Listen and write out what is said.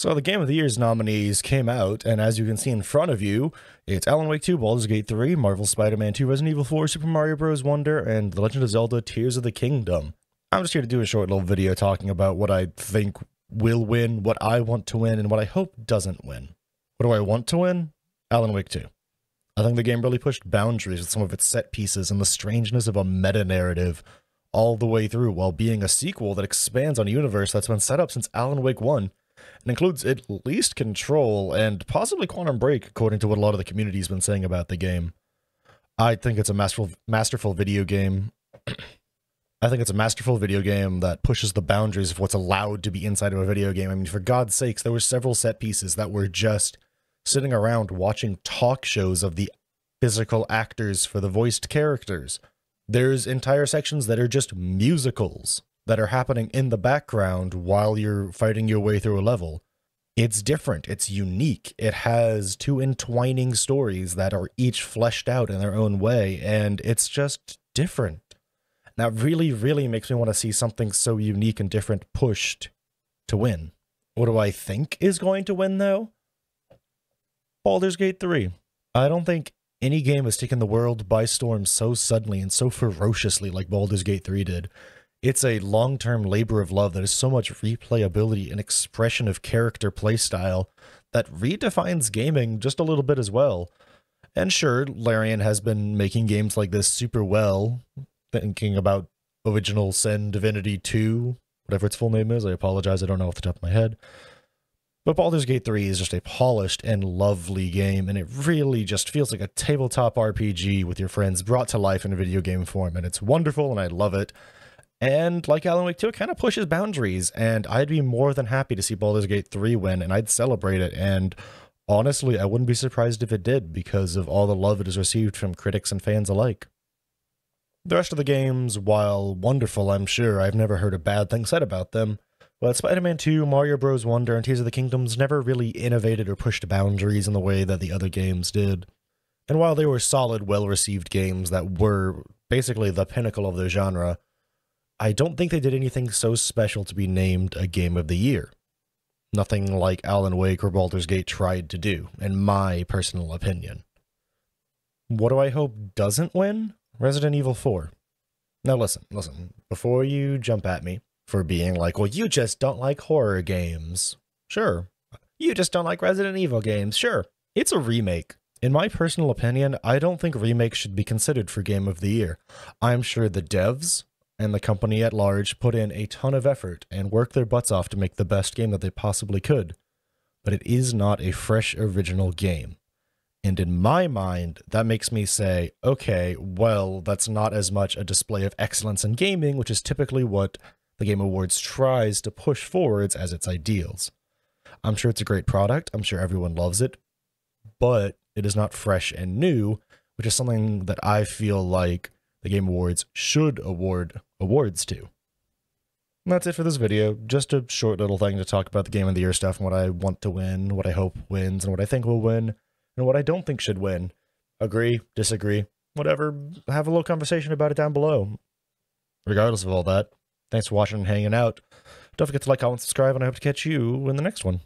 So the Game of the Year's nominees came out, and as you can see in front of you, it's Alan Wake 2, Baldur's Gate 3, Marvel Spider-Man 2, Resident Evil 4, Super Mario Bros. Wonder, and The Legend of Zelda Tears of the Kingdom. I'm just here to do a short little video talking about what I think will win, what I want to win, and what I hope doesn't win. What do I want to win? Alan Wake 2. I think the game really pushed boundaries with some of its set pieces and the strangeness of a meta-narrative all the way through, while being a sequel that expands on a universe that's been set up since Alan Wake 1, and includes at least Control and possibly Quantum Break, according to what a lot of the community's been saying about the game. I think it's a masterful video game. I think it's a masterful video game that pushes the boundaries of what's allowed to be inside of a video game. I mean, for God's sakes, there were several set pieces that were just sitting around watching talk shows of the physical actors for the voiced characters. There's entire sections that are just musicals that are happening in the background while you're fighting your way through a level. It's different, it's unique, it has two entwining stories that are each fleshed out in their own way, and it's just different. That really, really makes me want to see something so unique and different pushed to win. What do I think is going to win, though? Baldur's Gate 3. I don't think any game has taken the world by storm so suddenly and so ferociously like Baldur's Gate 3 did. It's a long-term labor of love that has so much replayability and expression of character playstyle that redefines gaming just a little bit as well. And sure, Larian has been making games like this super well, thinking about Original Sin Divinity 2, whatever its full name is. I apologize, I don't know off the top of my head. But Baldur's Gate 3 is just a polished and lovely game, and it really just feels like a tabletop RPG with your friends brought to life in a video game form, and it's wonderful, and I love it. And like Alan Wake 2, it kind of pushes boundaries, and I'd be more than happy to see Baldur's Gate 3 win, and I'd celebrate it, and honestly, I wouldn't be surprised if it did, because of all the love it has received from critics and fans alike. The rest of the games, while wonderful, I'm sure, I've never heard a bad thing said about them, but Spider-Man 2, Mario Bros. Wonder, and Tears of the Kingdoms never really innovated or pushed boundaries in the way that the other games did. And while they were solid, well-received games that were basically the pinnacle of their genre, I don't think they did anything so special to be named a Game of the Year. Nothing like Alan Wake or Baldur's Gate tried to do, in my personal opinion. What do I hope doesn't win? Resident Evil 4. Now listen, before you jump at me for being like, well, you just don't like horror games. Sure. You just don't like Resident Evil games. Sure. It's a remake. In my personal opinion, I don't think remakes should be considered for Game of the Year. I'm sure the devs and the company at large put in a ton of effort and worked their butts off to make the best game that they possibly could. But it is not a fresh, original game. And in my mind, that makes me say, okay, well, that's not as much a display of excellence in gaming, which is typically what the Game Awards tries to push forwards as its ideals. I'm sure it's a great product, I'm sure everyone loves it, but it is not fresh and new, which is something that I feel like the Game Awards should award awards to. And that's it for this video. Just a short little thing to talk about the Game of the Year stuff and what I want to win, what I hope wins, and what I think will win, and what I don't think should win. Agree, disagree, whatever. Have a little conversation about it down below. Regardless of all that, thanks for watching and hanging out. Don't forget to like, comment, subscribe, and I hope to catch you in the next one.